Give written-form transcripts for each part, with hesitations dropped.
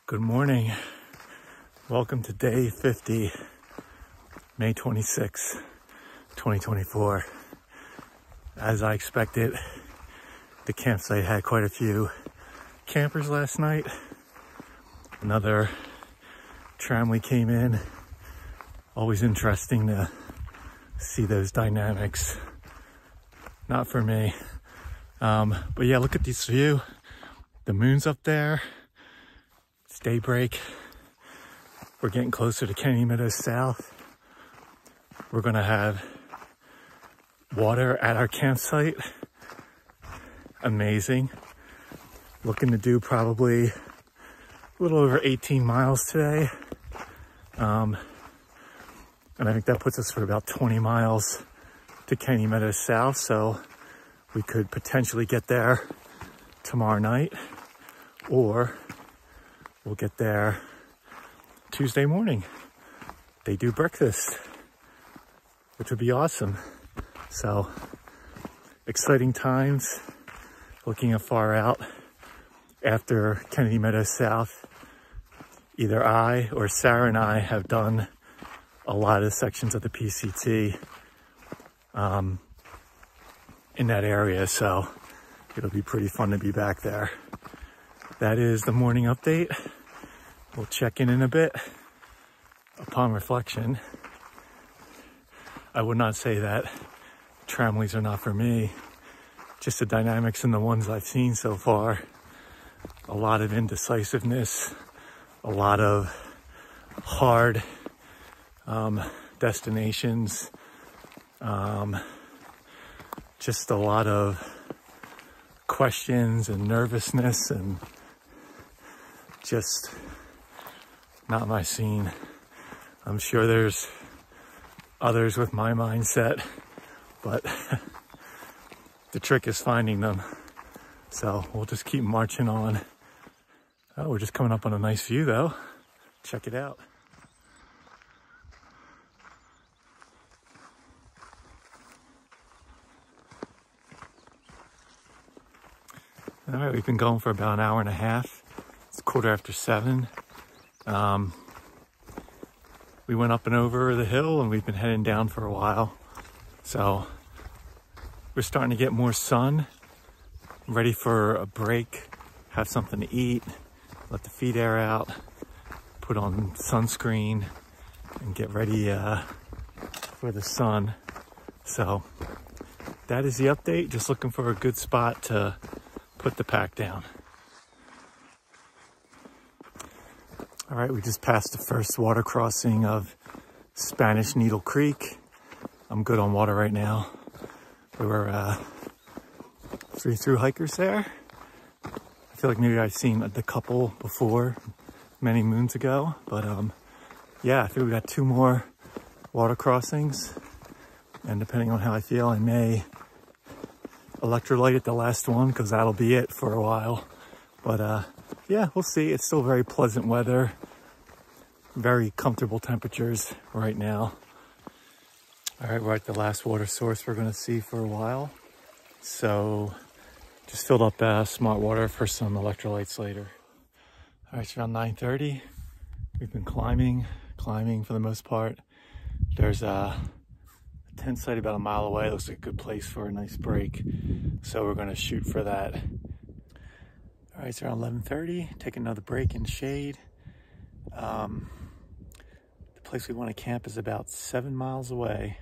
Good morning. Welcome to day 50, May 26, 2024. As I expected, the campsite had quite a few campers last night. Another tramway came in. Always interesting to see those dynamics. Not for me. But yeah, look at this view. The moon's up there. It's daybreak. We're getting closer to Kennedy Meadows South. We're gonna have water at our campsite. Amazing. Looking to do probably a little over 18 miles today. And I think that puts us for about 20 miles to Kennedy Meadows South. So we could potentially get there tomorrow night, or we'll get there Tuesday morning. They do breakfast, which would be awesome. So exciting times. Looking far out. After Kennedy Meadows South, either I or Sarah and I have done a lot of sections of the PCT in that area, so it'll be pretty fun to be back there. That is the morning update. We'll check in a bit. Upon reflection, I would not say that tramways are not for me. Just the dynamics and the ones I've seen so far. A lot of indecisiveness, a lot of hard destinations, just a lot of questions and nervousness, and just not my scene. I'm sure there's others with my mindset, but the trick is finding them. So we'll just keep marching on. Oh, we're just coming up on a nice view though. Check it out. All right, we've been going for about an hour and a half. It's 7:15. We went up and over the hill and we've been heading down for a while. So we're starting to get more sun, ready for a break, have something to eat, let the feet air out, put on sunscreen, and get ready for the sun. So that is the update. Just looking for a good spot to put the pack down. All right, we just passed the first water crossing of Spanish Needle Creek. I'm good on water right now. There were 3 thru-hikers there. I feel like maybe I've seen the couple before many moons ago, but yeah, I think we got 2 more water crossings, and depending on how I feel, I may electrolyte at the last one, because that'll be it for a while. But yeah, we'll see. It's still very pleasant weather, very comfortable temperatures right now. All right, we're at the last water source we're going to see for a while. So just filled up smart water for some electrolytes later. All right, it's around 9:30. We've been climbing for the most part. There's a tent site about a mile away. Looks like a good place for a nice break. So we're going to shoot for that. All right, it's around 11:30. Take another break in shade. The place we want to camp is about 7 miles away.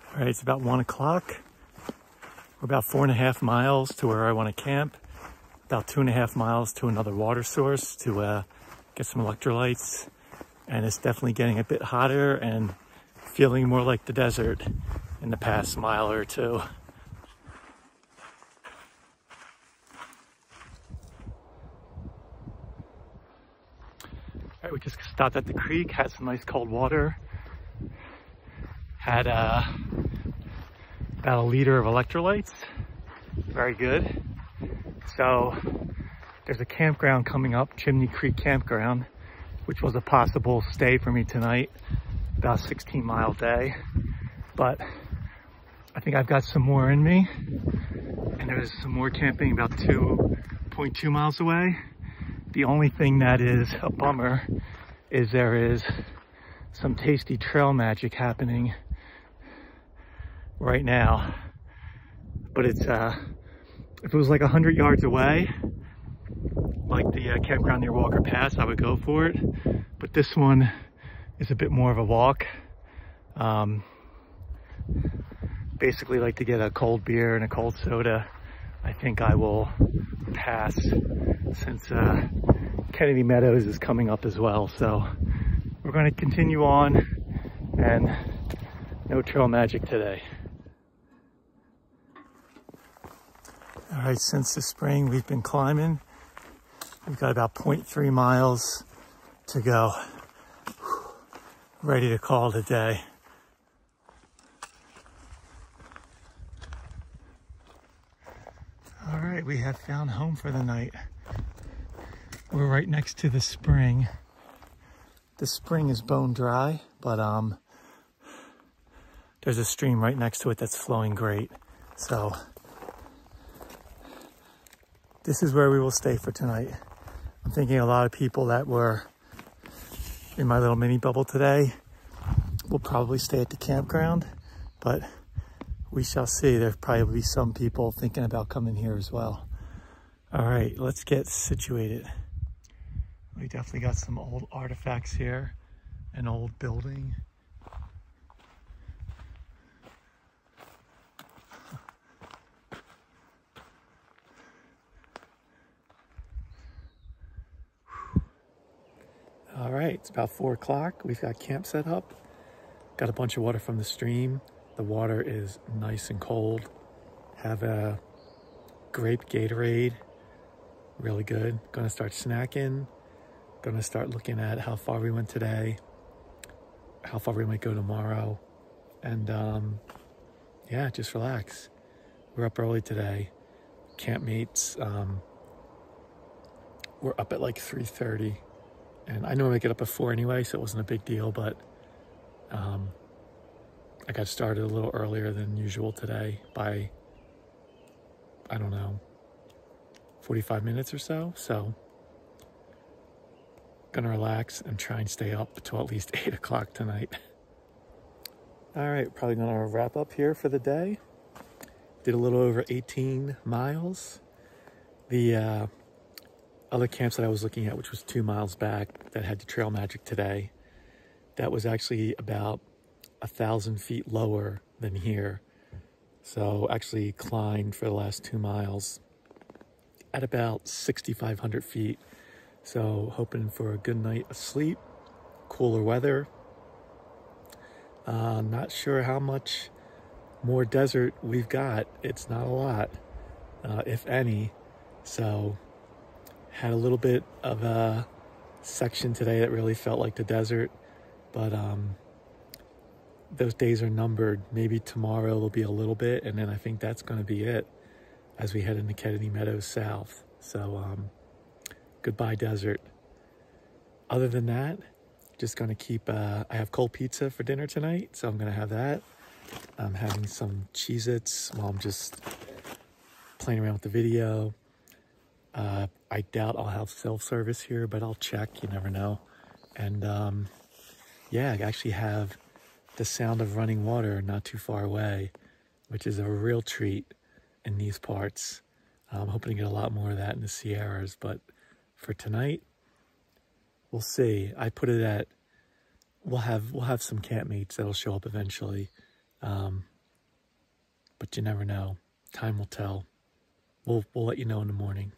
All right, it's about 1 o'clock. We're about 4.5 miles to where I want to camp. About 2.5 miles to another water source to get some electrolytes. And it's definitely getting a bit hotter and feeling more like the desert in the past mile or two. All right, we just stopped at the creek, had some nice cold water. Had about a liter of electrolytes. Very good. So there's a campground coming up, Chimney Creek Campground, which was a possible stay for me tonight, about a 16-mile day. But I think I've got some more in me, and there's some more camping about 2.2 miles away. The only thing that is a bummer is there is some tasty trail magic happening right now. But it's, if it was like 100 yards away, like the campground near Walker Pass, I would go for it. But this one is a bit more of a walk. Basically like to get a cold beer and a cold soda. I think I will pass since Kennedy Meadows is coming up as well. So we're going to continue on, and no trail magic today. All right, since the spring we've been climbing. We've got about 0.3 miles to go. Ready to call it a day. All right, we have found home for the night. We're right next to the spring. The spring is bone dry, but there's a stream right next to it that's flowing great. So this is where we will stay for tonight. I'm thinking a lot of people that were in my little mini bubble today will probably stay at the campground, but we shall see. There'll probably be some people thinking about coming here as well. All right, let's get situated. We definitely got some old artifacts here, an old building. All right, it's about 4 o'clock. We've got camp set up. Got a bunch of water from the stream. The water is nice and cold. Have a grape Gatorade, really good. Gonna start snacking. Gonna start looking at how far we went today, how far we might go tomorrow. And yeah, just relax. We're up early today. Campmates, we're up at like 3:30. And I normally get up at 4 anyway, so it wasn't a big deal, but I got started a little earlier than usual today by, I don't know, 45 minutes or so. So gonna relax and try and stay up until at least 8 o'clock tonight. All right, probably gonna wrap up here for the day. Did a little over 18 miles. The other camps that I was looking at, which was 2 miles back, that had the trail magic today, that was actually about 1,000 feet lower than here. So actually climbed for the last 2 miles at about 6,500 feet. So hoping for a good night of sleep, cooler weather. Not sure how much more desert we've got. It's not a lot, if any. So had a little bit of a section today that really felt like the desert, but those days are numbered. Maybe tomorrow there'll be a little bit, and then I think that's going to be it as we head into Kennedy Meadows south. So goodbye desert. Other than that, just going to keep, I have cold pizza for dinner tonight, so I'm going to have that. I'm having some Cheez-Its while I'm just playing around with the video. I doubt I'll have self-service here, but I'll check, you never know. And yeah, I actually have the sound of running water not too far away, which is a real treat in these parts. I'm hoping to get a lot more of that in the Sierras, but for tonight, we'll see. I put it at, we'll have some campmates that'll show up eventually. But you never know. Time will tell. We'll let you know in the morning.